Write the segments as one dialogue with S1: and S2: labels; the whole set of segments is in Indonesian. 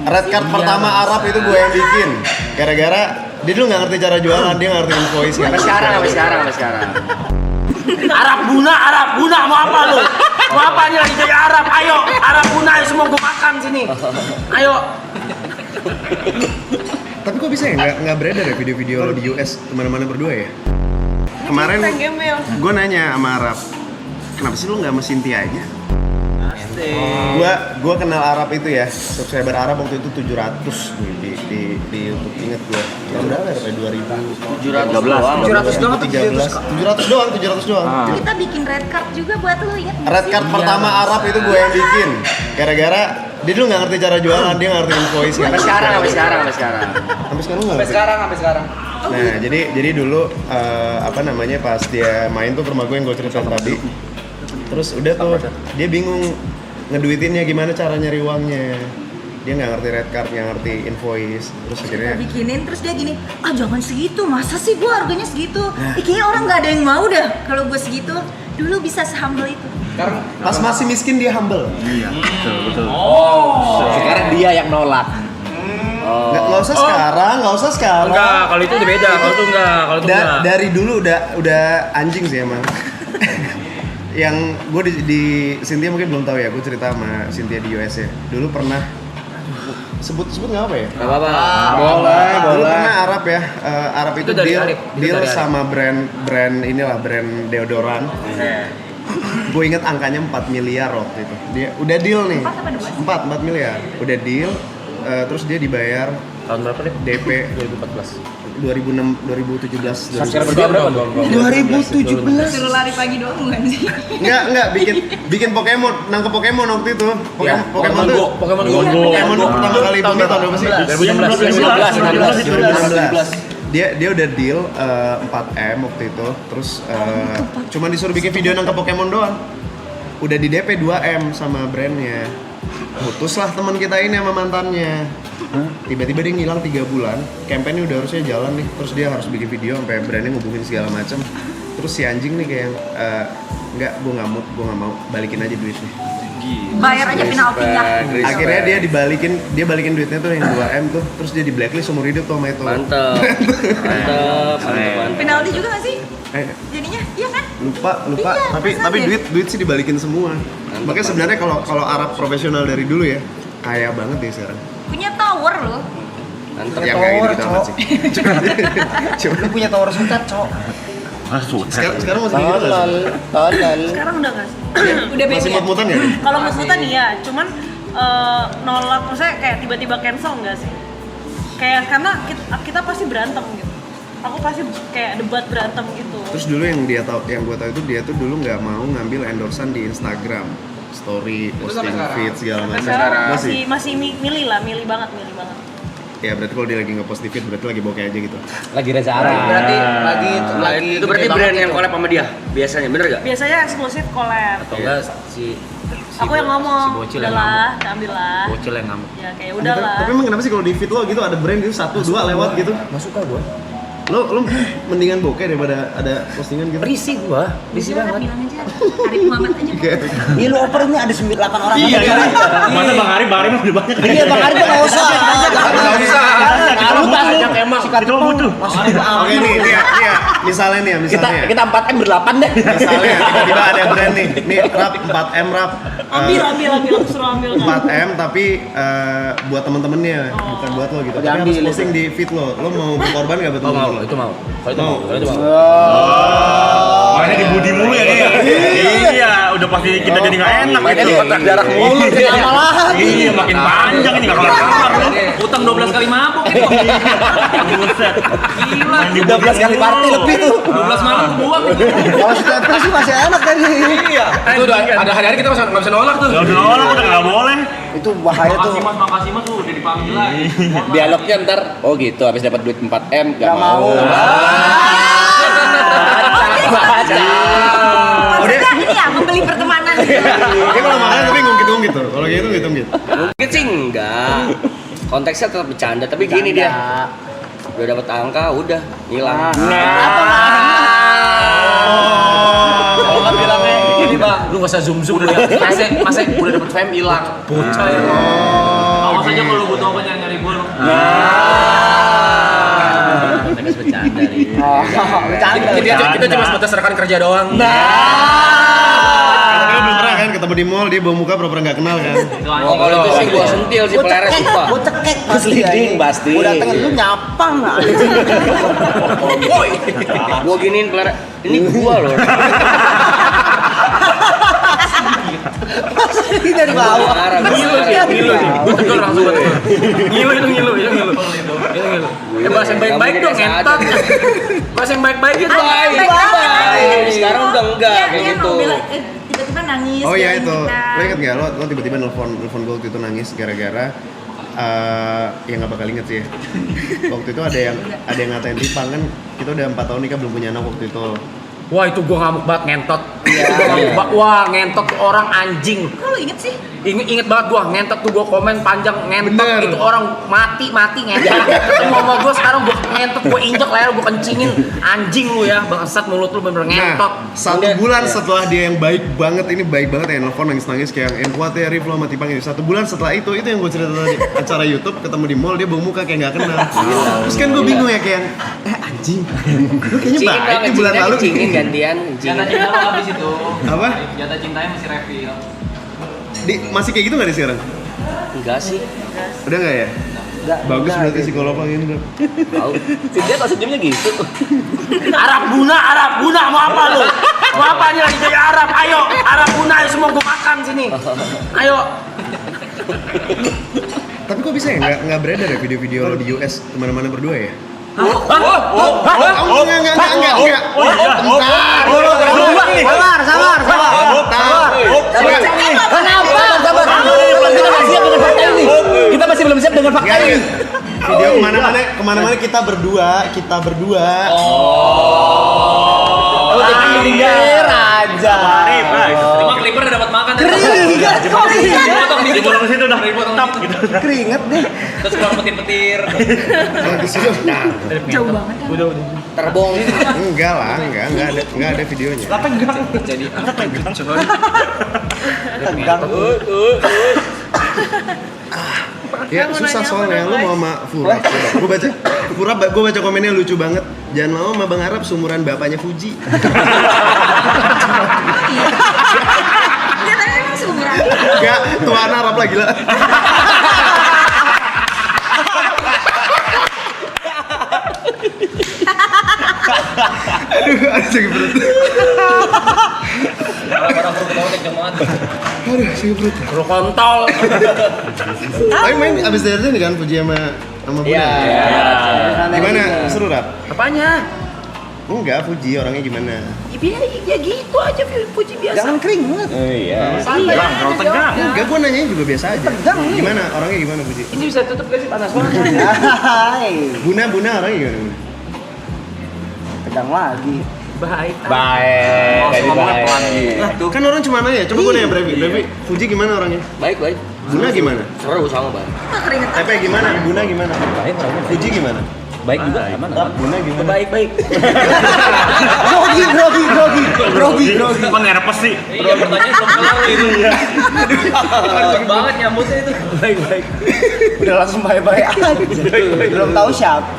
S1: Red card pertama Arab itu gue yang bikin. Gara-gara dia dulu nggak ngerti cara jualan, dia nggak ngerti invoice.
S2: Sampai sekarang. Arab Buna mau apa lu? Mau apa nih lagi jadi Arab? Ayo, Arab Buna semua gue makan sini. Ayo.
S1: Tapi kok bisa ya nggak beredar ya video-video lo di US kemana-mana berdua ya? Kemarin gue nanya sama Arab, kenapa sih lu nggak sama Cynthia aja? Gua kenal Arab itu ya, subscriber Arab waktu itu 700 di YouTube, inget gue. Tahun berapa ya? 700 doang.
S3: Kita bikin red card juga buat lu, inget?
S1: Red card pertama Arab itu gue yang bikin. Gara-gara dia dulu nggak ngerti cara jualan, dia nggak ngerti invoice.
S2: Sampai sekarang.
S1: Sampai sekarang nggak ngerti.
S4: Sampai sekarang.
S1: Nah, jadi dulu pas dia main tuh ke rumah gue yang gue ceritain tadi. Terus udah tuh dia bingung ngeduitinnya gimana cara nyari uangnya. Dia nggak ngerti red card, nggak ngerti invoice. Terus akhirnya
S3: bikinin, terus dia gini, jangan segitu, masa sih gua harganya segitu? Kayaknya orang nggak ada yang mau dah kalau gua segitu. Dulu bisa se-humble itu.
S1: pas masih miskin dia humble.
S5: Iya, betul.
S4: Sekarang dia yang nolak.
S1: Nggak usah sekarang.
S2: Enggak, kalau itu udah beda. Kalau itu enggak.
S1: Dari dulu udah anjing sih emang. Yang gue di Cynthia mungkin belum tahu ya, gue cerita sama Cynthia di US ya. Dulu pernah sebut nggak apa ya?
S2: Enggak apa-apa.
S1: Boleh. Dulu pernah Arab ya. Arab itu deal
S2: dari
S1: sama brand brand deodoran. Gue inget angkanya 4 miliar waktu itu. Dia udah deal nih. 4 miliar. Udah deal. Terus dia dibayar
S2: Tahun berapa nih?
S1: DP 2017.
S3: Suruh lari pagi doang bukan sih?
S1: Enggak, bikin Pokemon, nangkep Pokemon waktu itu. Pokemon Go pertama kali booming tahun berapa sih? 2016. Dia udah deal 4M waktu itu. Terus cuma disuruh bikin video nangkep Pokemon doang. Udah di DP 2M sama brandnya. Putuslah teman kita ini sama mantannya. Tiba-tiba dia ngilang 3 bulan. Campaign-nya udah harusnya jalan nih. Terus dia harus bikin video sampai brandnya ngubungin segala macam. Terus si anjing nih kayak enggak, gue nggak mau, balikin aja duitnya.
S3: Bayar aja penaltinya.
S1: Akhirnya dia balikin duitnya tuh yang 2M tuh. Terus dia di blacklist seumur hidup tuh sama itu.
S2: Mantep.
S3: Penalti juga nggak sih? Jadinya, iya kan?
S1: Lupa.
S3: Iya,
S1: Tapi duit sih dibalikin semua. Makanya sebenarnya kalau Arab profesional dari dulu ya, kaya banget ya sekarang.
S3: Punya tower loh.
S2: Mantep.
S1: Yang kayak gitu amat sih.
S4: Lu punya tower suntat, Cok.
S1: Sekarang masih gitu nggak sih?
S6: Sekarang udah nggak sih? Udah beda.
S1: Masih mut-mutan ya?
S6: Kalau mut-mutan iya, cuman nolak, maksudnya kayak tiba-tiba cancel nggak sih? Kayak karena kita pasti berantem gitu. Aku pasti kayak debat berantem gitu.
S1: Terus dulu yang gue tahu itu dia tuh dulu nggak mau ngambil endorsean di Instagram, story, posting feed segala macam.
S6: Sekarang masih milih banget.
S1: Ya berarti kalau dia lagi nge-post di feed berarti lagi bokeh aja gitu.
S4: Lagi Reza Arab.
S2: Berarti itu berarti brand yang collab sama dia biasanya, bener gak?
S6: Biasanya eksklusif collab.
S2: Atau enggak si
S6: Aku yang ngomong,
S2: Bocil yang
S6: udahlah, ambil lah.
S2: Bocil yang ngamuk.
S6: Ya kayak udahlah.
S1: Tapi emang kenapa sih kalau di feed lo gitu ada brand gitu 1, 2 lewat gitu?
S4: Nggak suka gue.
S1: Lo mendingan bokeh daripada ada postingan gitu?
S2: Risih banget.
S3: Bilang aja, Arif Muhammad aja.
S4: Iya lu oper ini ada 8 orang.
S5: Iya. Masa Bang Arif udah banyak.
S4: Iya Bang Arif nggak usah.
S2: Nggak usah.
S4: Lu banyak
S2: emang.
S4: Kita butuh.
S1: Oke nih, misalnya.
S4: Kita 4M ber-8 deh.
S1: Misalnya tiba-tiba ada brand nih Rap 4M Rap.
S6: Ambil, aku suruh ambil kan.
S1: 4M tapi buat temen-temennya, bukan buat lo gitu. Tapi harus posting di feed lo. Lo mau berkorban nggak buat temen-temen lo?
S2: Itu mau. Kalau itu mau.
S5: Makanya di budi mulu ya dia. Iya, udah pasti kita jadi nggak enak gitu.
S2: Darah mulu.
S5: Iya, makin panjang ini nggak kelar-kelar lo.
S2: Utang 12 kali mabuk itu.
S5: Buset.
S2: Gila.
S4: 12 kali party lebih tuh.
S2: 12 malam kebuang.
S4: Kalau sudah terus sih masih enak kan nih.
S2: Iya. Itu udah ada hari-hari kita nggak bisa nolak tuh.
S5: Gak usah nolak, udah nggak boleh.
S4: Itu bahaya tuh.
S2: Makasih mas udah dipanggil lagi.
S4: Dialognya ntar, oh gitu, habis dapat duit 4M gak mau.
S3: Maksudnya ini ya, membeli pertemanan.
S1: Dia kalau makan tapi ngungkit-ngungkit tuh. Kalau gitu ngungkit-ngungkit.
S2: Mungkin sih enggak. Konteksnya tetap bercanda, tapi gini dia. Udah dapat angka, udah hilang.
S4: Kalau kan bilangnya gini Bang,
S2: Lu nggak usah zoom ya. Masa udah dapat fame hilang. Bocah ya. awas aja kalau gue tau apa nyari gue.
S4: Tegas bercanda nih.
S7: Bercanda.
S4: Kita cuma sebatas rekan kerja doang.
S1: Karena belum pernah kan ketemu di mall, dia bawa muka pura-pura nggak kenal kan.
S4: Oh, kalau itu sih gua sentil si peleres sumpah.
S7: Gue cekek
S4: Sliding pasti.
S7: Gue datengin lu nyapa nggak?
S4: Woi. Gua giniin peleres. Ini gua loh.
S7: Ini dari bawah.
S2: Betul langsung betul. Ngilu. Bahasa yang baik-baik dong, entot. Bahasa yang baik-baik itu.
S4: Baik. Sekarang udah enggak kayak gitu.
S3: Tiba-tiba nangis.
S1: Oh iya
S3: jagain
S1: itu,
S3: kita.
S1: lo inget gak lo tiba-tiba nelfon gue waktu itu nangis gara-gara ya nggak bakal inget sih ya. Waktu itu ada yang ngatain Ripang kan, kita udah 4 tahun nikah belum punya anak waktu itu.
S2: Wah itu gua ngamuk banget ngentot. Wah ngentot tuh orang anjing.
S3: Kok lu inget sih?
S2: Inget banget gua ngentot tuh, gua komen panjang ngentot.
S1: Bener.
S2: Itu orang mati ngentot. Mau gua sekarang gua ngentot, gua injek leher, gua kencingin. Anjing lu ya, bangsat mulut lu bener ngentot.
S1: Nah, 1 bulan setelah dia yang baik banget ya nelfon nangis-nangis kayak yang kuat ya Rif lo sama Tipang ini. 1 bulan setelah itu yang gue cerita tadi acara YouTube ketemu di mall dia bawa muka kayak nggak kenal. Terus kan gue bingung ya kayak anjing, lu kayaknya baik di bulan lalu.
S4: Cingin gantian.
S2: Jatah cinta lo habis itu.
S1: Apa?
S2: Jatah cintanya masih refill.
S1: Masih kayak gitu nggak di sekarang?
S4: Enggak sih.
S1: Udah nggak ya? Bagus berarti psikolog ini udah.
S4: Tahu. Dia kok senyumnya gitu.
S2: Arab guna mau apa lu? Mau apa nih lagi jadi Arab? Ayo, Arab guna ayo semua gua makan sini. Ayo.
S1: Tapi kok bisa ya nggak beredar ya video-video lo di US kemana-mana berdua ya? Enggak.
S7: Sabar. Kenapa? Sabar. Kita masih belum siap dengan fakta ini.
S1: Video kemana-mana kita berdua.
S7: Oh, jadi raja.
S2: Cuma Clipper udah dapat makan.
S7: Keringet.
S2: Dipotong di situ udah top gitu.
S7: Keringet deh.
S2: Terus kalau petir-petir.
S3: Jauh banget kan?
S2: Udah.
S4: Terbong.
S1: Enggak lah, enggak ada videonya.
S4: Jadi
S7: Tegang.
S1: Ya susah soalnya lu mau sama Furab. Gue baca komennya lucu banget. Jangan mau sama Bang Arab seumuran bapaknya Fuji.
S3: Dia tadi emang seumuran.
S1: Enggak, tuan Arab lah gila. Aduh, sakit perut. Aduh, sakit perut.
S2: Lu kontol.
S1: Tapi main abis dari sini kan Fuji sama Bunda.
S4: Iya.
S1: Gimana? Seru Rap?
S2: Apanya?
S1: Enggak, Fuji orangnya gimana?
S3: Ya gitu aja Puji biasa.
S7: Jangan keringet.
S4: Iya.
S7: Santai.
S5: Kalau tegang.
S1: Enggak, gue nanyanya juga biasa aja. Gimana? Orangnya gimana Fuji?
S2: Ini bisa tutup gak sih panas banget?
S7: Hai.
S1: Buna orangnya gimana?
S7: Tegang lagi.
S2: Baik.
S4: Baik.
S1: Lah, kan orang cuma nanya. Coba gue nanya Brevi. Fuji gimana orangnya?
S4: Baik.
S1: Buna gimana?
S4: Seru sama Bang.
S3: Keringetan.
S1: Tepe gimana? Buna gimana?
S4: Baik orangnya.
S1: Fuji gimana?
S4: Baik juga aman.
S1: Buna gimana?
S2: Baik.
S7: Grogi.
S5: Apa nervous sih?
S2: Iya pertanyaan belum kelar itu. Iya. Cepet banget nyambutnya itu.
S7: Baik. Udah langsung bye-bye aja. Belum tahu siapa.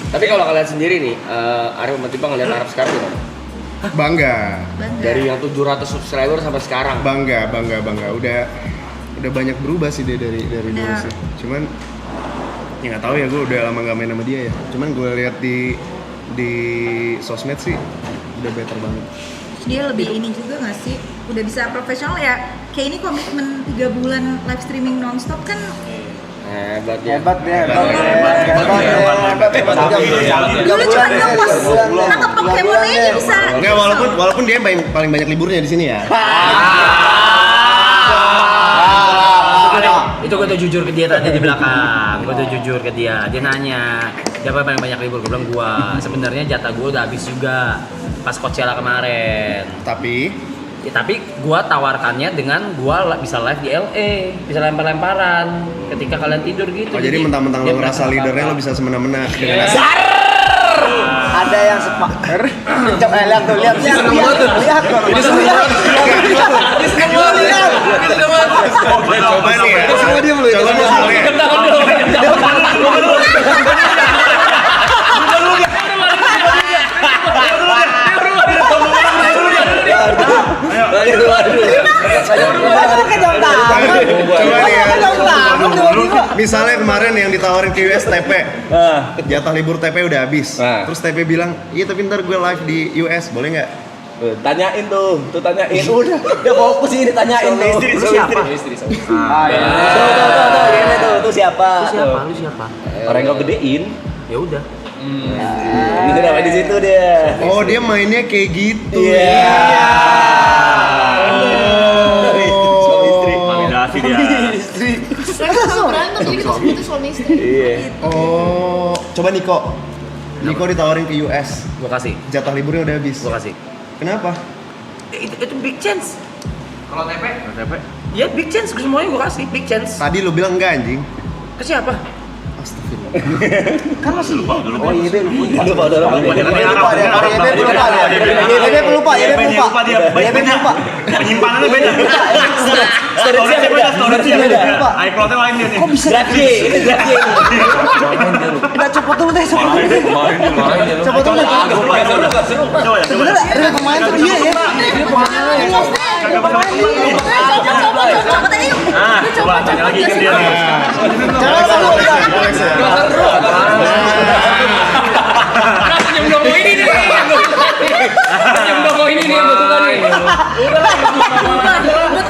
S4: Tapi kalau kalian sendiri nih, Arif sama Tipang ngeliat Arif sekarang gimana?
S1: Bangga.
S4: Dari yang 700 subscriber sampai sekarang.
S1: Bangga. Udah banyak berubah sih dia dari dulu sih. Cuman ya nggak tahu ya, gue udah lama nggak main sama dia ya. Cuman gue lihat di sosmed sih udah better banget.
S3: Dia lebih ini juga nggak sih? Udah bisa profesional ya. Kayak ini komitmen 3 bulan live streaming nonstop kan.
S4: Hebat ya.
S7: Hebat.
S3: Dulu cuma ngepost nangkep Pokemon aja bisa.
S1: Enggak, walaupun dia paling banyak liburnya di sini ya.
S2: Itu gue tuh jujur ke dia tadi di belakang. Gue tuh jujur ke dia. Dia nanya, siapa yang paling banyak libur? Gue bilang gua. Sebenarnya jatah gue udah habis juga pas Coachella kemarin.
S1: Tapi
S2: gua tawarkannya dengan gua bisa live di LA, bisa lempar-lemparan ketika kalian tidur gitu.
S1: jadi mentang-mentang lo ngerasa leadernya lo bisa semena-mena dengan
S7: Ada yang sepak. Lihat tuh, lihat. Ini seneng banget. Lihat.
S1: Coba nih ya.
S7: Semua dia belum.
S1: Coba misalnya. Coba nih ya. Misalnya kemarin yang ditawarin ke US TP, jatah libur TP udah habis. Terus TP bilang, iya tapi ntar gue live di US, boleh nggak?
S4: Tanyain tuh tanyain. Udah, dia fokus ini tanyain tuh.
S2: Lu siapa?
S4: Tuh siapa?
S2: Lu siapa?
S4: Orang yang kau gedein.
S2: Ya udah.
S4: Itu namanya di situ dia.
S1: Oh dia mainnya kayak gitu.
S4: Iya.
S5: Validasi dia.
S8: Mereka suka berantem, jadi kita sebutnya suami istri.
S4: Iya.
S1: Oh, coba Niko. Niko ditawarin ke US,
S2: Gua kasih.
S1: jatah liburnya udah habis.
S2: Gua kasih.
S1: Kenapa?
S2: Itu big chance.
S4: Kalau TP?
S2: Ya big chance, semuanya gua kasih big chance.
S1: Tadi lu bilang enggak anjing.
S2: Ke siapa?
S7: Kan masih.
S5: Lupa dulu.
S7: Oh iya, lupa.
S5: Lupa dia penyimpanannya beda. Storage-nya beda. iCloud-nya lain dia nih.
S7: Kok bisa? Udah cepet dulu deh, cepet dulu deh. Cepet dulu deh.
S5: Coba ya.
S7: Sebenarnya ada pemain tuh dia ya. Dia pemain.
S8: Coba tanya yuk.
S5: Coba tanya lagi ke dia.
S7: Jangan seru.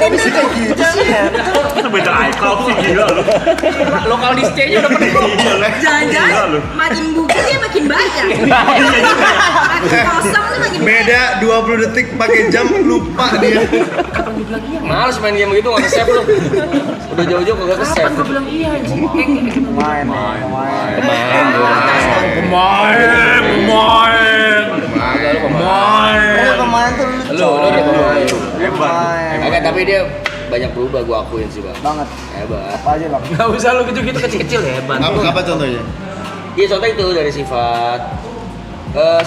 S7: Bisa kayak gitu sih ya.
S5: Itu beda iCloud sih gila lu.
S2: Lokal di stage udah penuh.
S3: Jangan-jangan makin bugil dia makin banyak. Makin kosong tuh makin
S1: Beda 20 detik pakai jam lupa dia.
S4: Males main game gitu nggak ke-save lu. Udah jauh-jauh nggak ke-save.
S7: Pemain. Pemain tuh
S4: Lu
S7: pemain.
S4: Agak tapi dia banyak berubah gua akuin sih, Bang.
S7: Banget.
S4: Hebat.
S7: Apa aja bang?
S2: Gak usah lu gitu-gitu kecil-kecil hebat.
S1: Apa contohnya?
S4: Iya, contoh itu dari sifat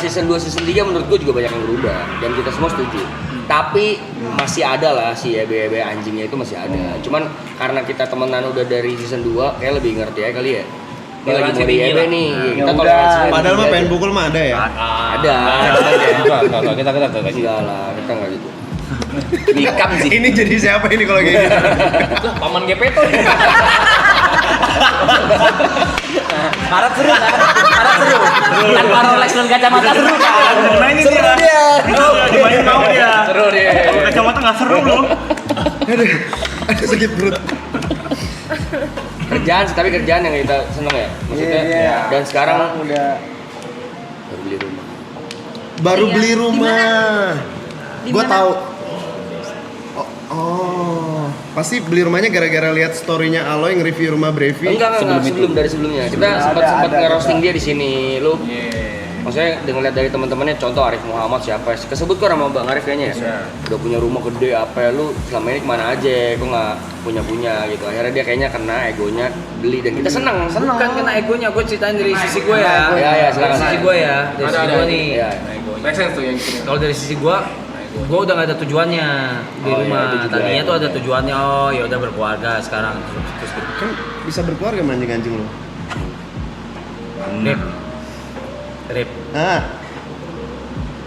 S4: season 2, season 3 menurut gue juga banyak yang berubah dan kita semua setuju. Tapi masih ada lah si EB anjingnya itu masih ada. Cuman karena kita temenan udah dari season 2 kayak lebih ngerti ya kali ya. Ini lagi mau di EB nih. Kita toleransi.
S1: Padahal mah pengen pukul mah ada ya.
S4: Ada.
S2: Enggak, kita
S4: Enggak lah, kita enggak gitu. Nikam sih.
S1: Ini jadi siapa ini kalau kayak gitu?
S2: paman Gepeto nih. Marat seru kan? Marat seru. Tanpa Rolex dan kacamata seru kan?
S5: Dimainin dia. Dimainin mau dia.
S2: Seru dia.
S5: Kalau kacamata nggak seru lu.
S1: Ada sakit perut.
S4: Kerjaan sih, tapi kerjaan yang kita seneng ya. Maksudnya
S7: Iya.
S4: dan sekarang
S7: udah
S4: baru beli rumah.
S1: Baru
S3: Iya.
S1: beli rumah.
S3: Di
S1: Gue
S3: mana?
S1: tahu. Oh, pasti beli rumahnya gara-gara lihat story-nya Aloy nge-review rumah Brevi.
S4: Enggak, dari sebelumnya. Kita sempat nge-roasting dia di sini. Lu maksudnya dengan lihat dari teman-temannya, contoh Arif Muhammad siapa? Kesebut kok sama Bang Arif kayaknya ya. Udah punya rumah gede apa ya, lu selama ini kemana aja? Kok nggak punya gitu. Akhirnya dia kayaknya kena egonya beli dan kita senang.
S2: Bukan kena egonya, gue ceritain dari sisi gue ya.
S4: Ya, silakan.
S2: Dari sisi gue ya. Dari sisi gue nih.
S4: Iya.
S2: Kalau dari sisi gue udah gak ada tujuannya di rumah.
S4: itu juga
S2: Tadinya
S4: ya.
S2: tuh ada tujuannya, oh ya udah berkeluarga sekarang. Terus gitu.
S1: Kan bisa berkeluarga sama anjing-anjing lo.
S2: Rip.
S1: Ah.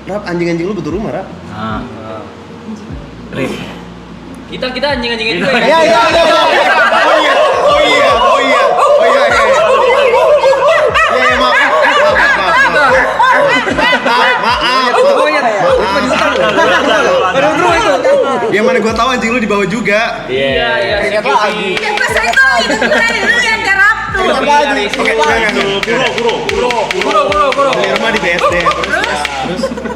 S1: Rap, anjing-anjing lu butuh rumah, Rap.
S2: Nah. Rip. Kita anjing-anjingnya juga
S7: iya.
S1: Oh iya. Ya, maaf. Yang mana gua tahu anjing lu dibawa juga.
S2: Iya.
S7: Ingat lagi.
S3: Ya pas itu keren lu yang garap tuh.
S2: Kuro.
S1: Beli rumah di BSD terus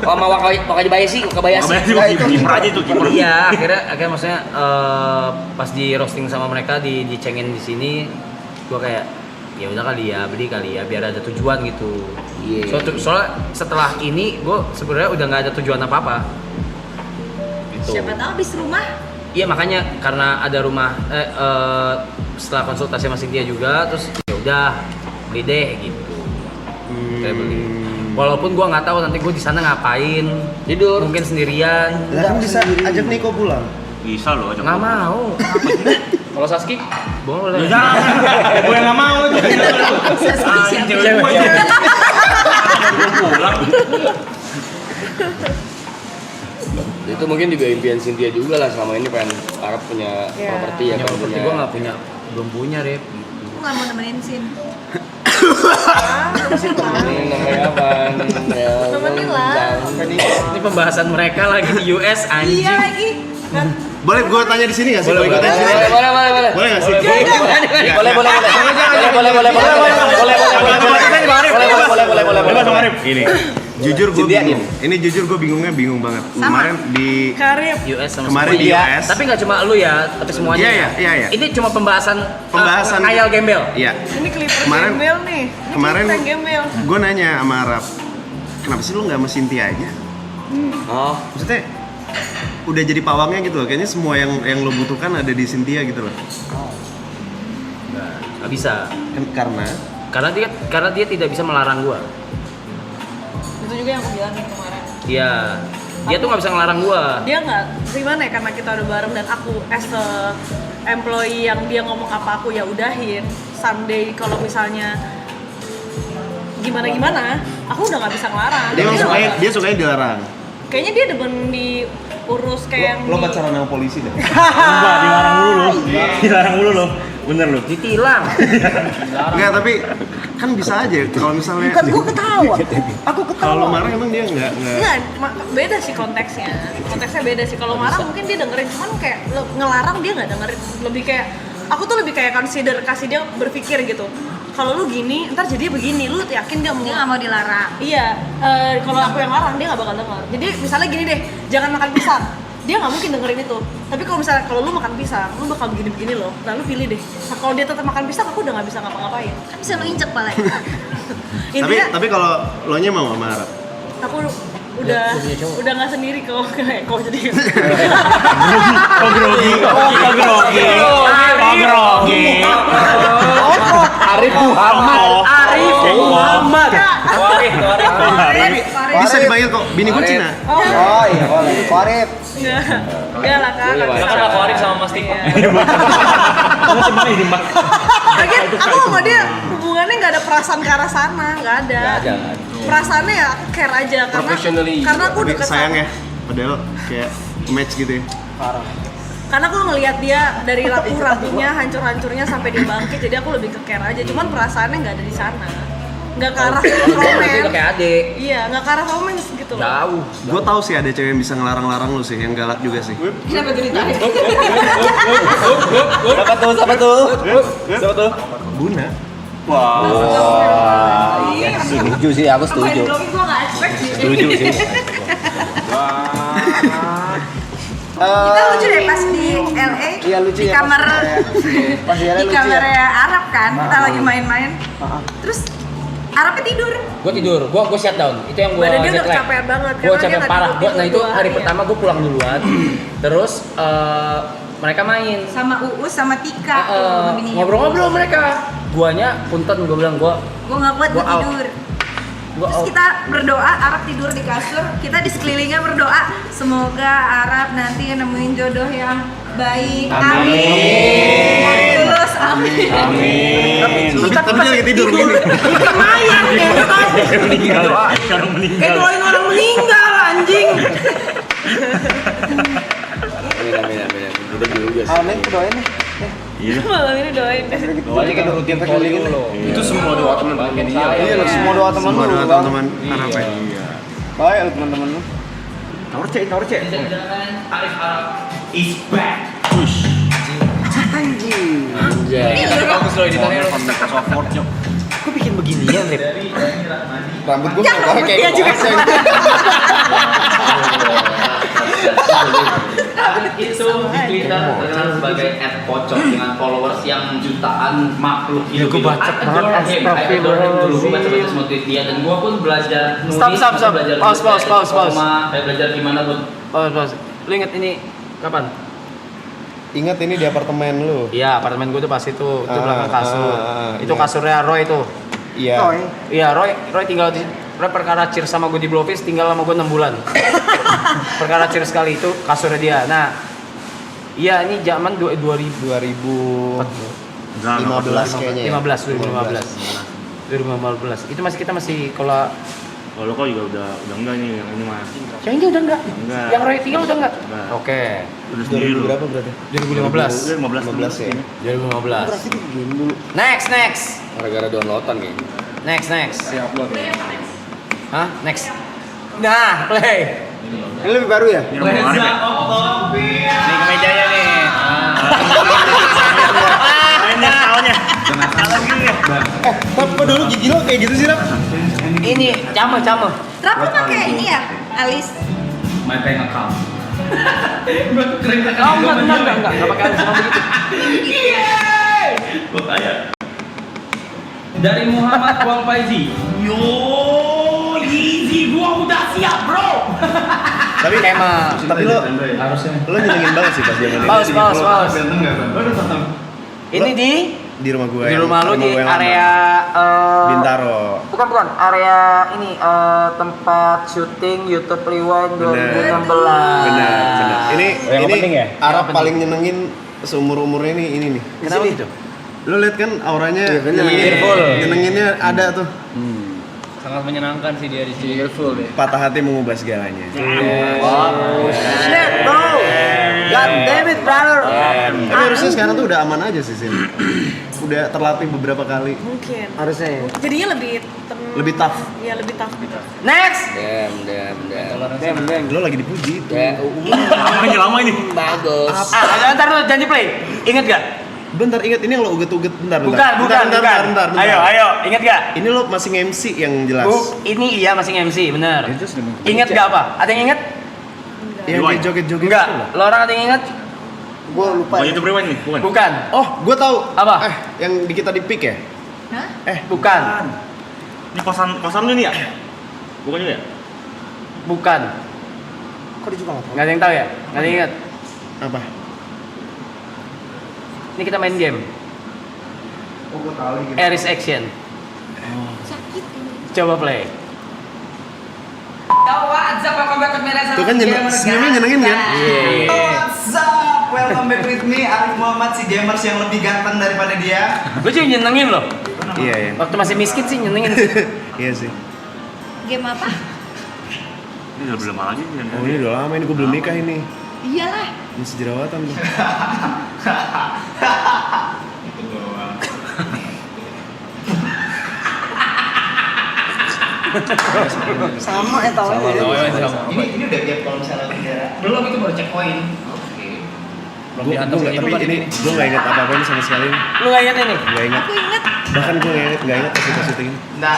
S4: Oh, sama Wakabayashi.
S5: Kiper aja itu kiper.
S2: Iya, akhirnya maksudnya pas di roasting sama mereka dicengin di sini, gua kayak ya udah kali ya, beli kali ya biar ada tujuan gitu.
S4: Iya.
S2: Soalnya setelah ini gua sebenarnya udah nggak ada tujuan apa-apa. Gitu.
S3: Siapa tahu habis rumah.
S2: Iya, makanya karena ada rumah setelah konsultasi sama Cynthia juga, terus ya udah beli deh gitu. Kayak beli. Walaupun gue nggak tahu nanti gue di sana ngapain.
S4: Tidur.
S2: Mungkin sendirian.
S1: Lah kan bisa ajak Niko pulang.
S5: Bisa loh, ajak
S2: Nggak
S5: gua.
S2: mau.
S4: Kalau Saski?
S2: Boleh.
S5: Ya jangan. Gue yang nggak mau. Anjing cewek gue. Gue pulang.
S4: Itu mungkin juga impian Cynthia juga lah selama ini pengen Arab punya properti ya
S2: Punya
S4: kan
S2: properti gue nggak punya, belum punya Rip.
S3: Aku nggak mau nemenin Sin.
S4: Ini namanya apa?
S6: Temenin lah.
S2: Ini pembahasan mereka lagi di US anjing.
S3: Iya lagi.
S1: Boleh gue tanya di sini nggak sih?
S2: Boleh,
S1: Boleh gue tanya di sini?
S4: Boleh.
S1: Boleh nggak sih?
S5: Bebas Bang Arif. Gini.
S1: Jujur gue bingung. Ini jujur gue bingung banget. Kemarin di
S6: Karib.
S2: US sama
S1: kemarin di US.
S2: Tapi nggak cuma lu ya, tapi semuanya.
S1: Iya.
S2: Ini cuma pembahasan
S1: Pembahasan-
S2: Ayal Gembel.
S1: Iya.
S6: Ini clipper
S1: Kemarin-
S6: gembel nih. Ini
S1: Kemarin
S6: clipper gembel.
S1: gue nanya sama Arab, kenapa sih lu nggak sama Cynthia aja?
S4: Oh,
S1: Maksudnya udah jadi pawangnya gitu loh. Kayaknya semua yang lo butuhkan ada di Cynthia gitu loh.
S2: Nggak bisa.
S1: Karena
S2: Karena dia tidak bisa melarang gua.
S6: Itu juga yang aku bilangin kemarin.
S2: Iya. Dia tuh nggak bisa ngelarang gua.
S6: Dia nggak, gimana ya, karena kita udah bareng dan aku as a employee yang dia ngomong apa aku ya udahin. Someday kalau misalnya gimana, aku udah nggak bisa ngelarang.
S1: dia emang sukanya dilarang.
S6: Kayaknya dia demen diurus kayak yang
S1: Lo
S6: di-
S1: pacaran sama polisi deh.
S5: Enggak, dilarang mulu lo. Dilarang mulu lo. Bener lo.
S2: Ditilang.
S1: Enggak, tapi kan bisa aja kalau misalnya
S3: Bukan gua ketawa. Aku
S1: kalau
S3: ketawa.
S1: lo marah emang dia nggak
S6: Enggak, beda sih konteksnya. Konteksnya beda sih. Kalau marah mungkin dia dengerin, cuman kayak ngelarang dia nggak dengerin. Lebih kayak aku tuh lebih kayak consider, kasih dia berpikir gitu. Kalau lu gini, ntar jadi begini, lu yakin gak mau?
S3: Dia nggak mau dilarang.
S6: Iya, kalau aku yang larang dia nggak bakal denger. Jadi misalnya gini deh, jangan makan pisang. Dia nggak mungkin dengerin itu. Tapi kalau misalnya kalau lu makan pisang, lu bakal begini-begini loh. Lalu pilih deh. Nah, kalau dia tetap makan pisang, aku udah nggak bisa ngapa-ngapain.
S3: Kan bisa lu injek pala.
S1: tapi kalau lo nya mau sama Arab.
S6: Aku udah nggak sendiri kok kayak kok jadi.
S5: Kok grogi.
S2: Arif Muhammad.
S1: Bisa dibayar kok, bini gue Cina.
S7: Oh iya boleh. Korip.
S6: Enggak lah kan.
S4: Kan
S2: aku Arif sama Mas Tiko.
S5: Kamu coba ini Mbak.
S6: Lagian aku sama dia hubungannya nggak ada perasaan ke arah sana, nggak ada. Perasaannya ya aku care aja karena aku
S1: Tapi
S6: deket
S1: sayang
S6: sama,
S1: ya, padahal kayak match gitu ya.
S6: karena aku ngelihat dia dari rapuhnya hancur-hancurnya sampai dia bangkit, jadi aku lebih ke care aja. Cuman perasaannya nggak ada di sana, nggak ke arah
S2: Itu
S6: romance.
S2: kayak adik.
S6: Iya, nggak ke arah romance gitu loh.
S2: Jauh.
S1: Gue tahu sih ada cewek yang bisa ngelarang-larang lu sih, yang galak juga sih.
S3: Kenapa ceritanya?
S7: Siapa tuh?
S1: Buna.
S7: Setuju sih, aku setuju.
S3: Gue nggak expect sih.
S7: Setuju sih.
S3: Kita lucu deh pas di LA.
S7: Iya, lucu
S3: di
S7: ya,
S3: kamar
S7: pas di LA
S3: di
S7: lucu
S3: kamar
S7: ya.
S3: Arab kan. Kita lagi main-main. Terus Arabnya tidur.
S2: Gue tidur, gue shutdown. Itu yang gue
S6: Badan dia udah
S2: jet lag.
S6: kecapean banget,
S2: Gue
S6: karena dia
S2: capek
S6: nggak
S2: parah.
S6: tidur
S2: Nah itu
S6: 2
S2: hari
S6: hari ya.
S2: pertama gue pulang duluan. Terus mereka main.
S3: Sama Uus sama Tika tuh, sama bininya.
S2: Ngobrol-ngobrol mereka. Guanya punten, gue bilang
S3: Gue nggak kuat, gue
S2: Gua out.
S3: tidur.
S2: gue
S3: Terus kita berdoa, Arab tidur di kasur, kita di sekelilingnya berdoa, semoga Arab nanti nemuin jodoh yang baik. Amin. Terus amin.
S1: Tapi dia lagi tidur gini.
S6: Lumayan ya kan.
S5: Meninggal. Sekarang meninggal.
S6: Kayak doain orang meninggal anjing.
S4: Amin. Udah juga sih.
S7: Amin, doain nih.
S5: Iya.
S6: Malam ini doain deh.
S2: Doanya kan rutin kali lo.
S4: Itu semua doa teman-teman dia.
S7: Iya, lu semua doa teman lu.
S1: Semua doa
S7: Bang.
S1: teman-teman Arab ya.
S7: Baik lu teman-teman lu.
S1: Tower C.
S2: Arif Arab
S5: Is back. Push.
S7: Anjing.
S4: Anjay.
S2: bagus loh editannya lo. Gue bikin beginian, Rip.
S7: Rambut gua kayak
S6: dia juga.
S9: Itu di Twitter terkenal sebagai @pocong dengan followers yang jutaan makhluk hidup.
S2: Gua baca banget,
S9: Dulu gue baca semua tweet dia dan gue pun belajar nulis.
S2: Stop.
S9: belajar
S2: Pause.
S9: Saya belajar gimana buat
S2: Pause. Lu inget ini kapan?
S1: Ingat ini di apartemen lu.
S2: Iya, apartemen gue tuh pas itu
S1: Ah,
S2: belakang kasur.
S1: ah,
S2: Itu
S1: iya.
S2: kasurnya Roy tuh.
S1: Iya.
S2: Iya, Roy tinggal Roy perkara cheers sama gue di Blowfish tinggal sama gue 6 bulan. Perkara cheers sekali itu kasurnya dia. Nah, iya ini zaman 2015
S1: kayaknya.
S2: 2015. Itu kita masih kalau
S5: Kalau kok juga udah enggak nih yang ini mah.
S2: yang ini udah enggak?
S5: Enggak.
S2: Yang Roy tinggal udah enggak?
S5: Enggak.
S2: Oke.
S5: Udah sendiri lu.
S1: Berapa berarti?
S2: 2015.
S1: 15 ya.
S2: 2015.
S7: Berarti itu game dulu.
S2: Next.
S4: Gara-gara downloadan kayaknya.
S2: Next. Hah? Next. Nah, play.
S7: Ini lebih baru ya?
S5: Ini mau Arif ya?
S2: Nih kemejanya nih.
S5: Mainnya soalnya.
S1: Kok dulu gigi lo kayak gitu sih, Rap?
S2: Ini cama.
S3: Rap lu pakai ini ya, alis.
S9: My bank account.
S2: Oh enggak pakai alis cuma begitu.
S9: Gue tanya. Dari Muhammad Wang Faizi. Yo, easy, gua udah siap, bro.
S1: Tapi lo
S9: Harusnya.
S1: nyenengin banget sih pas zaman itu.
S2: Paus. Ini di
S1: Di rumah gue.
S2: di rumah lu di area
S1: Bintaro.
S2: Bukan area ini tempat syuting YouTube Rewind 2016.
S1: Benar. Ini
S7: penting ya?
S1: Arab paling nyenengin seumur umurnya ini nih.
S2: Kenapa gitu?
S1: Lo liat kan auranya
S2: Cheerful.
S1: nyenenginnya ada tuh.
S9: Sangat menyenangkan sih dia di sini. Cheerful deh.
S1: Patah hati mengubah segalanya.
S7: Shit, bro. God damn it, brother.
S1: Tapi harusnya sekarang tuh udah aman aja sih, Sin. Udah terlatih beberapa kali.
S6: Mungkin.
S7: Harusnya ya.
S6: Jadinya
S1: Lebih tough.
S6: Iya, lebih tough gitu.
S2: Next.
S4: Damn.
S1: Lo lagi dipuji itu.
S4: Ya,
S5: Lama ini.
S4: bagus.
S2: Ntar lu janji play. Ingat gak?
S1: Bentar, ingat ini yang lo uget-uget. Bentar.
S2: Bukan. Ayo, ingat gak?
S1: Ini lo masih MC yang jelas.
S2: Ini iya masih MC, bener. Ingat gak apa? Ada yang ingat?
S1: Yang
S5: Rewind.
S1: dia joget-joget
S2: Enggak.
S1: itu loh.
S2: Lo orang ada yang ingat?
S7: Gue lupa.
S5: Bukan YouTube Rewind nih, bukan?
S2: Bukan.
S1: Oh, gue tahu.
S2: Apa?
S1: Yang di kita di pick ya?
S3: Hah?
S2: Bukan.
S5: Ini kosan lu nih ya? Bukan juga ya?
S2: Bukan.
S7: Kok dia juga nggak tahu?
S2: Nggak ada yang tahu ya? Nggak ada yang ingat?
S1: Apa?
S2: Ini kita main game.
S1: Oh, gue tahu gitu.
S2: Aris Action. Coba play.
S1: Tuh kan senyumnya nyenengin kan?
S7: What's up? Welcome back with me, Arif Muhammad, si gamers yang lebih ganteng daripada dia.
S2: Gue juga nyenengin loh.
S1: Iya.
S2: Waktu masih miskin sih nyenengin sih.
S1: Iya sih.
S3: Game apa?
S5: Ini udah lama lagi kan?
S1: Oh, ini udah lama ini gue belum nikah ini.
S3: Iyalah.
S1: Masih jerawatan tuh.
S7: Sama ya tau ya.
S9: Sama.
S7: Ini udah gap kalau misalnya bendera.
S9: Belum itu baru checkpoint.
S1: Gue tapi ini gue nggak ingat apa-apa ini sama sekali.
S2: Lu nggak ingat ini?
S1: Nggak ingat.
S3: Aku inget.
S1: Bahkan gue nggak ingat pas syuting ini.
S7: Nah.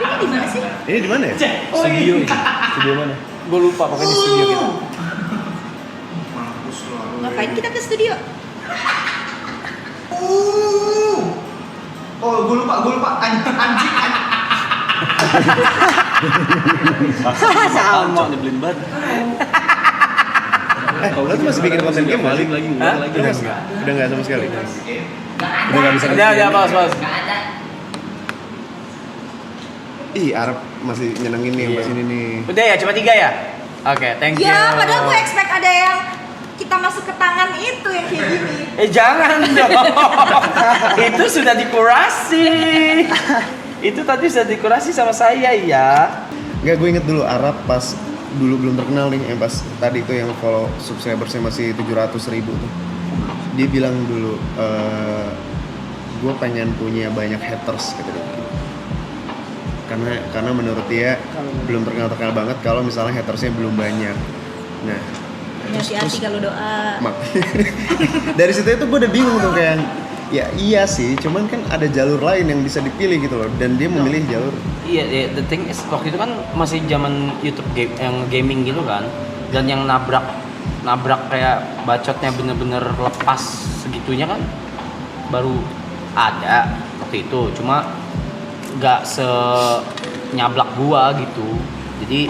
S3: Ini di mana sih?
S1: Ini di mana ya? Studio ini. Studio mana?
S2: Gue lupa pokoknya di studio kita.
S3: Ngapain kita ke studio?
S7: Oh, gue lupa. Anjing. Sama.
S5: Nyebelin banget.
S1: Lo tuh masih bikin konten game lagi?
S2: Hah?
S1: Udah nggak sama sekali. Udah nggak bisa.
S2: Udah, pas.
S1: Ih, Arab masih nyenengin nih yang pas ini nih.
S2: Udah ya, cuma 3 ya? Oke, thank you.
S3: Ya, padahal gue expect ada yang kita masuk ke tangan itu yang kayak gini.
S2: Jangan dong. Itu sudah dikurasi. Itu tadi sudah dikurasi sama saya ya.
S1: Nggak, gue inget dulu Arab pas dulu belum terkenal nih, yang pas tadi itu yang follow subscribersnya masih 700.000 tuh. Dia bilang dulu, gue pengen punya banyak haters gitu. Karena menurut dia belum terkenal banget kalau misalnya hatersnya belum banyak. Nah,
S3: Hati-hati kalau doa.
S1: dari situ itu gue udah bingung tuh kayak, ya iya sih, cuman kan ada jalur lain yang bisa dipilih gitu loh, dan dia memilih jalur.
S2: Iya, the thing is waktu itu kan masih zaman YouTube game yang gaming gitu kan, dan yang nabrak kayak bacotnya bener-bener lepas segitunya kan baru ada waktu itu, cuma nggak senyablak gua gitu. Jadi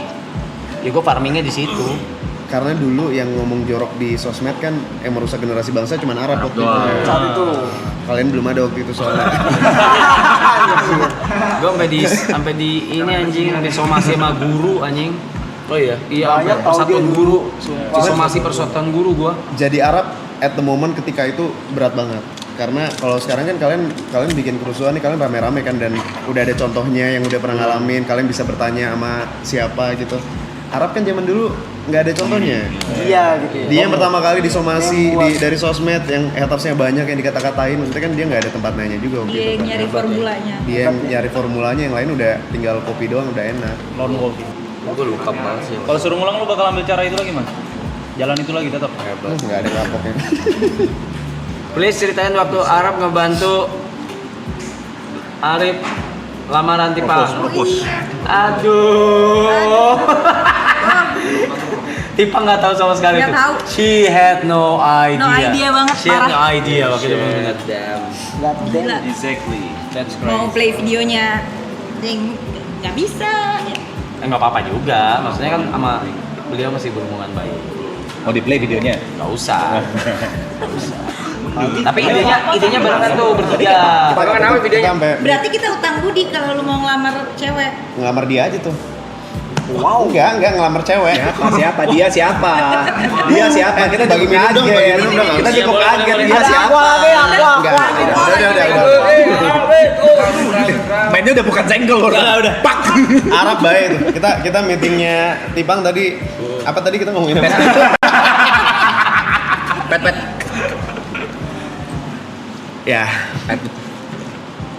S2: ya gua farmingnya di situ.
S1: karena dulu yang ngomong jorok di sosmed kan yang merusak generasi bangsa cuma Arab waktu itu.
S10: Saat itu.
S1: Kalian belum ada waktu itu soalnya.
S2: Gue sampai di ini anjing, sampai somasi sama guru anjing.
S4: Oh iya.
S2: Iya,
S10: Banyak tahu
S2: persatuan
S10: dia
S2: guru.
S10: Sumpah.
S2: Somasi persatuan guru gua.
S1: Jadi Arab at the moment ketika itu berat banget. Karena kalau sekarang kan kalian bikin kerusuhan nih, kalian rame-rame kan, dan udah ada contohnya yang udah pernah ngalamin, kalian bisa bertanya sama siapa gitu. Arab kan zaman dulu nggak ada contohnya.
S10: Iya gitu ya.
S1: Dia yang pertama kali disomasi dari sosmed, yang hatersnya banyak, yang dikata-katain, maksudnya kan dia nggak ada tempat nanya juga waktu
S3: Dia
S1: itu
S3: yang
S1: kan.
S3: nyari formulanya.
S1: Dia yang nyari formulanya, yang lain udah tinggal kopi doang udah enak.
S9: Lone wolf.
S4: Gue lupa banget sih.
S9: Kalau suruh ngulang lu bakal ambil cara itu lagi, Mas? Jalan itu lagi tetap.
S1: Nggak ada kapoknya.
S2: Please ceritain waktu Arab ngebantu Arif lamaran Tipa. Aduh. Tipa nggak tahu sama sekali
S3: Nggak
S2: tuh.
S3: tahu.
S2: She had no idea.
S3: No idea banget,
S2: She had no
S3: parah.
S2: idea waktu itu bener.
S10: Nggak
S3: Gila.
S9: Exactly. That's
S3: Mau play videonya, ding, nggak bisa. Ya.
S2: Nggak apa-apa juga. Maksudnya kan sama beliau masih berhubungan baik.
S5: Mau di play videonya?
S2: Nggak usah. Tapi idenya barengan tuh bertiga.
S4: Emang kenapa videonya?
S3: Berarti kita utang budi kalau lu mau ngelamar cewek.
S1: Ngelamar dia aja tuh. Wow, enggak ngelamar cewek.
S5: Siapa? Dia siapa? Dia siapa? Kita
S1: bagi minum dong, bagi minum dong.
S5: Kita cukup kaget. Dia
S10: Ada
S5: siapa?
S1: Enggak. Udah.
S5: Mainnya udah bukan senggol, udah. Pak.
S1: Arab baik tuh. Kita meetingnya Tipang tadi. Apa tadi kita ngomongin apa?
S4: Pet.
S1: Ya.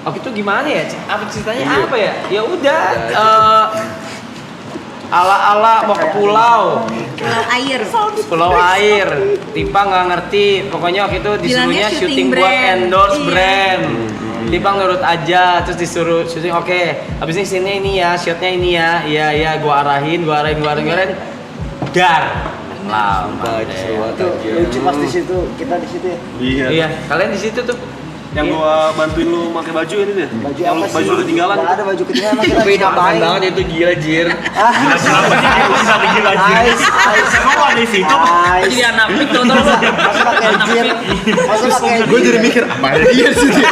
S2: Waktu itu gimana ya? Apa ceritanya apa ya? Ya udah. Ala-ala mau ke pulau.
S3: Pulau air.
S2: Pulau air. Tipa nggak ngerti. Pokoknya waktu itu disuruhnya
S3: Bilangnya
S2: syuting
S3: syuting
S2: buat
S3: brand.
S2: endorse
S3: Iya.
S2: brand. Tipa nurut aja, terus disuruh syuting. Oke, habis ini scene-nya ini ya, shotnya ini ya. Iya, gua arahin. Dar. Lah,
S10: Lucu pas di situ, kita di situ ya.
S2: Iya, kalian di situ tuh.
S11: Yang gua bantuin lu pakai baju ini deh.
S10: Baju
S11: Yang
S10: apa sih?
S11: baju lu ketinggalan.
S10: Nggak ada baju ketinggalan, kita
S4: Tapi
S10: bisa
S4: nafkan
S10: ngapain?
S4: banget itu gila jir.
S5: Bisa bikin lagi.
S11: Emang ada di situ?
S2: Jadi anak pik tuh terus.
S10: Masa pakai jir? Masa pakai
S1: Gue jadi mikir apa ada dia sih dia.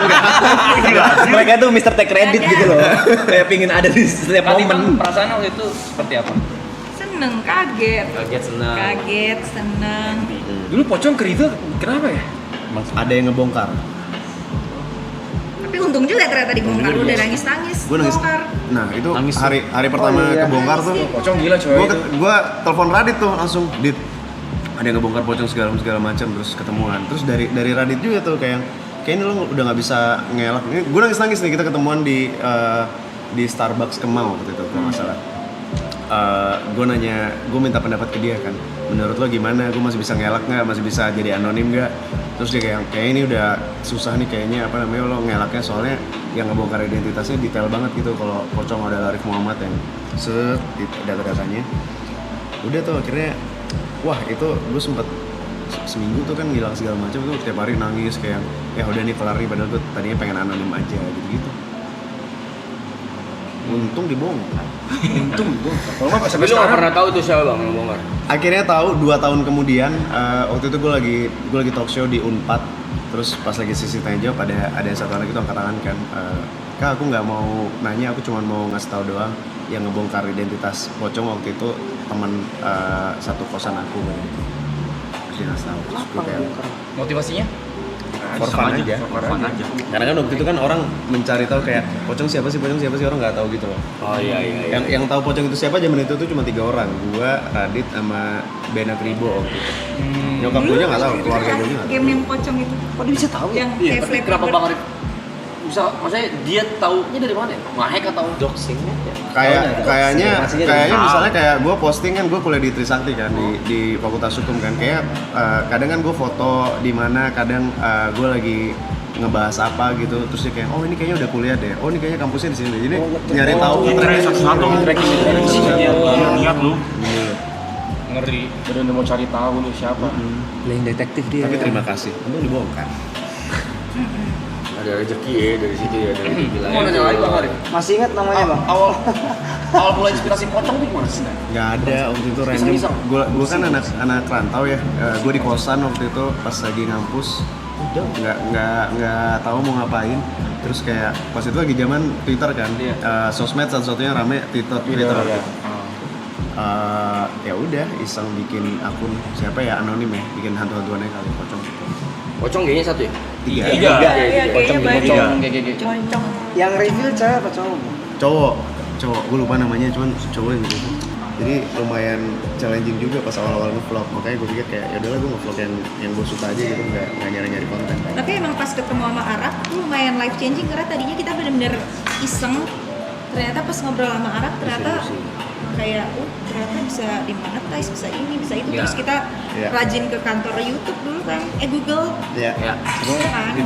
S5: Mereka tuh Mr. Take Credit gitu loh. Kayak pingin ada di setiap momen.
S9: Perasaan waktu itu seperti apa?
S3: Seneng, kaget.
S2: Kaget senang.
S3: Kaget, seneng.
S5: Dulu pocong ke Riva kenapa ya?
S1: Ada yang ngebongkar.
S3: Tapi untung juga ternyata dibongkar, udah nangis-nangis.
S1: Gue nangis.
S3: Bongkar.
S1: Nah itu
S2: Nangis.
S1: hari pertama
S10: iya.
S1: kebongkar tuh.
S5: Pocong gila coy.
S1: Gue telepon Radit tuh langsung. Dit, ada yang ngebongkar pocong segala macam, terus ketemuan. Terus dari Radit juga tuh kayaknya lo udah nggak bisa ngelak. Ini gue nangis nih, kita ketemuan di Starbucks Kemau waktu itu kalau nggak salah. Gue minta pendapat ke dia kan, menurut lo gimana, gue masih bisa ngelak nggak, masih bisa jadi anonim nggak? Terus dia kayak ini udah susah nih kayaknya, apa namanya, lo ngelaknya soalnya yang ngebongkar identitasnya detail banget gitu. Kalau pocong ada Arif Muhammad yang data-datanya, udah tuh akhirnya, wah itu gue sempet seminggu tuh kan ngilang segala macam tuh, tiap hari nangis kayak ya udah nih kelar nih, padahal gue tadinya pengen anonim aja gitu. Untung dibongkar.
S4: Kalau nggak sampai lu nggak pernah tahu itu siapa bang yang bongkar.
S1: Akhirnya tahu 2 tahun kemudian. Waktu itu gue lagi talk show di Unpad. Terus pas lagi sesi tanya jawab ada yang satu anak itu angkat tangan kan. Kak, aku nggak mau nanya, aku cuma mau ngasih tahu doang. Yang ngebongkar identitas pocong waktu itu teman satu kosan aku. Terus dia ngasih tahu. Terus gue kayak
S9: Motivasinya?
S1: for fun aja. Karena kan waktu itu kan orang mencari tahu kayak pocong siapa sih, orang nggak tahu gitu loh.
S4: Oh iya.
S1: Yang tahu pocong itu siapa zaman itu tuh cuma 3 orang. Gua, Radit, sama Bena Kribo waktu itu. Nyokap gue nggak tahu, keluarga gue nggak tahu.
S3: Game yang pocong itu.
S10: Kok dia bisa tahu?
S3: Yang
S9: Iya,
S3: kayak
S9: tapi
S3: Flappy
S9: kenapa
S3: Bird.
S9: Bang Arif bisa, maksudnya dia taunya dari mana ya? Nge-hack atau
S2: Doxingnya ya.
S1: Kayaknya
S10: Masih
S1: misalnya kayak gue posting kan, gue kuliah di Trisakti kan, di Fakultas Hukum kan, kayak kadang kan gue foto di mana, kadang gue lagi ngebahas apa gitu, terus dia kayak oh ini kayaknya udah kuliah deh, oh ini kayaknya kampusnya di sini, jadi nyari tahu.
S11: Satu-satu. Niat lu.
S9: ngeri?
S11: Udah mau cari tahu nih siapa.
S2: Playing detektif dia.
S1: Tapi terima kasih, untung dibongkar.
S4: Ada rezeki ya dari situ ya, dari bilang.
S9: Mau nanya lagi Bang Arif?
S10: Masih ingat namanya bang?
S9: Awal
S11: Awal mulai inspirasi pocong tuh gimana sih?
S1: Nggak ada waktu itu random.
S11: Iseng-iseng.
S1: Gue kan anak rantau ya. Gue di kosan waktu itu pas lagi ngampus. Nggak tahu mau ngapain. Terus kayak pas itu lagi zaman Twitter kan. Sosmed satu-satunya rame Twitter. Ya udah iseng bikin akun siapa ya anonim ya, bikin hantu-hantuannya kali pocong.
S4: Pocong kayaknya satu ya?
S1: Tiga.
S6: Iya,
S4: Pocong
S6: kayaknya
S4: tiga.
S6: Pocong.
S10: Yang review cewek apa cowok?
S1: Cowok, gue lupa namanya, cuman cowok yang gitu. Jadi lumayan challenging juga pas awal-awal nge-vlog, makanya gue pikir kayak ya udahlah gue nge-vlog yang gue suka aja gitu, nggak nyari-nyari konten.
S3: Tapi emang pas ketemu sama Arab tuh lumayan life changing karena tadinya kita bener-bener iseng. Ternyata pas ngobrol sama Arab ternyata kayak ternyata bisa dimonetize, bisa ini, bisa itu. Terus kita rajin ke kantor YouTube dulu kan, Google.
S1: Iya.
S3: Kan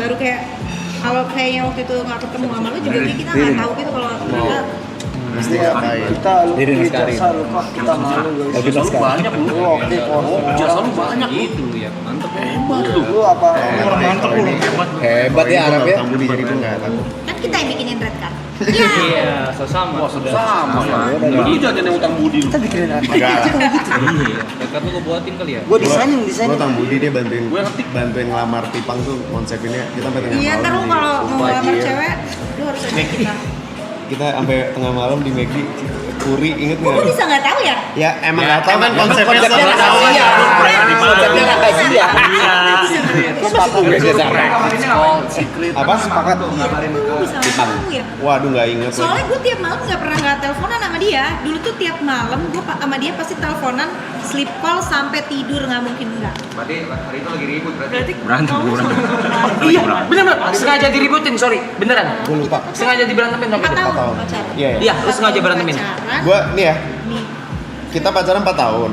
S3: baru kayak kalau kayaknya waktu itu nggak ketemu sama lu juga kita nggak tahu gitu kalau ternyata
S1: Mesti ngapain?
S10: Kita jasa lu kok kita malu guys.
S11: Kita banyak lu.
S10: Oke,
S11: Jasa lu banyak gitu ya. Mantep hebat lu.
S10: Lu apa?
S11: Orang mantep lu hebat.
S4: Hebat ya Arab ya.
S1: Kamu di jadi tuh nggak tahu.
S3: kan kita yang bikinin red card.
S2: Iya, sama.
S11: Sama lah. Lu jangan yang utang budi lu.
S10: Kita bikinin apa?
S1: Enggak lah.
S2: Iya, dekat lu buatin kali ya.
S10: Gue desainin.
S1: Gue Tang Budi dia bantuin ngelamar Tipang tuh konsepnya. Kita sampai tengah
S3: Iya,
S1: malam.
S3: ntar lu
S1: di
S3: kalau mau
S1: Bajir.
S3: ngelamar cewek, lu harus ada kita.
S1: Kita sampai tengah malam di Maggi Puri, inget
S3: Kok lu
S1: nggak?
S3: bisa nggak tahu ya?
S1: Ya emang nggak tahu kan konsepnya
S4: Konsepnya rahasia. Konsepnya rahasia.
S1: apa?
S10: Sepakat.
S3: Kok lu bisa nggak tahu ya?
S1: Waduh nggak inget.
S3: Soalnya gue tiap malam nggak pernah nggak teleponan sama dia. Dulu tuh tiap malam gue sama dia pasti teleponan, sleep call sampai tidur, nggak mungkin nggak.
S6: Berarti
S11: Berantem.
S2: Iya, bener. Sengaja diributin, sorry. Beneran.
S1: Gue lupa.
S2: Sengaja diberantemin waktu
S3: 4
S2: itu.
S3: tahun
S1: tahun.
S3: pacaran.
S1: Iya.
S2: Iya, lu sengaja berantemin.
S3: Pacaran,
S1: Gue nih ya,
S3: nih.
S1: kita pacaran 4 tahun.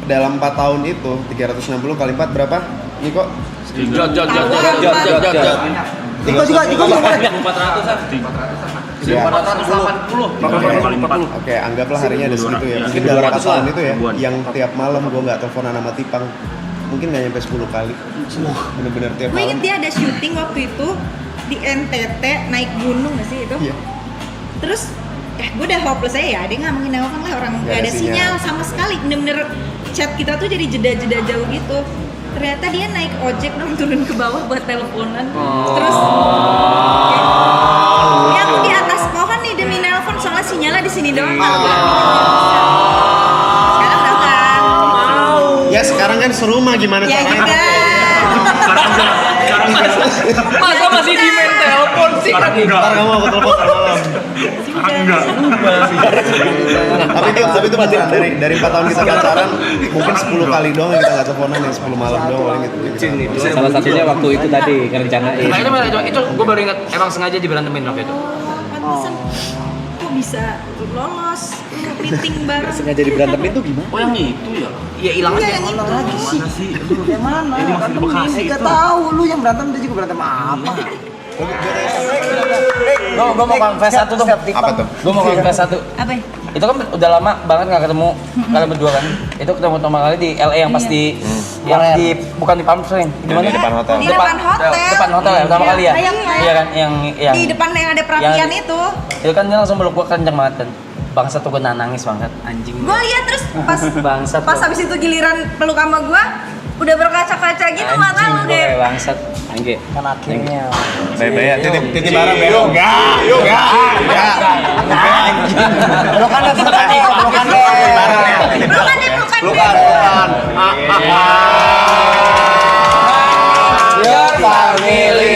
S1: Dalam 4 tahun itu 360 kali 4 berapa? Niko?
S4: Jod.
S10: Iko juga.
S2: 400-an.
S11: 480.
S1: Oke, anggaplah harinya ada segitu ya. Mungkin dalam 4 tahun itu ya, yang tiap malam gue nggak teleponan sama Tipang, mungkin nggak nyampe 10 kali. Bener-bener tiap
S3: Gue
S1: malam.
S3: inget dia ada syuting waktu itu di NTT, naik gunung nggak sih itu?
S1: Iya.
S3: Terus gue udah hopeless aja ya, dia nggak mungkin nelfon lah, orang nggak ada sinyal sama sekali. Bener-bener chat kita tuh jadi jeda-jeda jauh gitu. Ternyata dia naik ojek dong turun ke bawah buat teleponan. Terus ya aku di atas pohon nih demi nelpon soalnya sinyalnya di sini doang. Kalau gue sekarang udah kan.
S1: Ya sekarang kan seru mah gimana
S3: Ya
S1: caranya?
S3: juga.
S2: Masa masih di main telepon sih?
S1: Ntar kamu aku telepon malam.
S11: Sekarang enggak.
S1: Tapi itu pacaran dari 4 tahun kita pacaran, mungkin 10 kali doang yang kita nggak teleponan, yang 10 malam doang paling gitu.
S2: Salah satunya waktu itu tadi ngerencanain. Nah, itu gue baru ingat emang sengaja diberantemin waktu itu.
S3: Pantesan kok bisa lolos meeting bareng.
S10: Sengaja diberantemin tuh gimana?
S11: Oh yang itu ya?
S2: Iya, hilang
S3: Iya,
S2: aja.
S3: yang itu.
S10: Lagi sih.
S11: Mana sih?
S10: Yang mana?
S11: Ini masih di Bekasi
S10: Gak
S11: itu.
S10: tahu lu yang berantem dia juga berantem apa?
S2: Gue mau confess satu dong.
S1: Apa tuh?
S2: Gue mau confess satu.
S3: Apa ya?
S2: Itu kan udah lama banget nggak ketemu kalian berdua kan. Itu ketemu pertama kali di LA yang pas di yang di bukan di Palm Springs. Di mana?
S1: Di depan hotel.
S3: Di depan hotel.
S2: Depan hotel ya pertama kali ya.
S3: Iya.
S2: Iya kan yang
S3: Di depan yang ada perapian itu.
S2: Itu kan dia langsung meluk gue kenceng banget kan. Bangsat tuh gue nangis banget anjing.
S3: Gue lihat terus pas
S2: Bangsat.
S3: pas habis itu giliran peluk sama gue udah berkaca-kaca gitu mata lu
S2: gue
S3: deh.
S2: kayak bangsat. Angge.
S10: Kan akhirnya.
S1: Bye-bye, titip barang Beo. Enggak.
S10: Pelukan deh.
S3: Pelukan deh.
S10: Your family.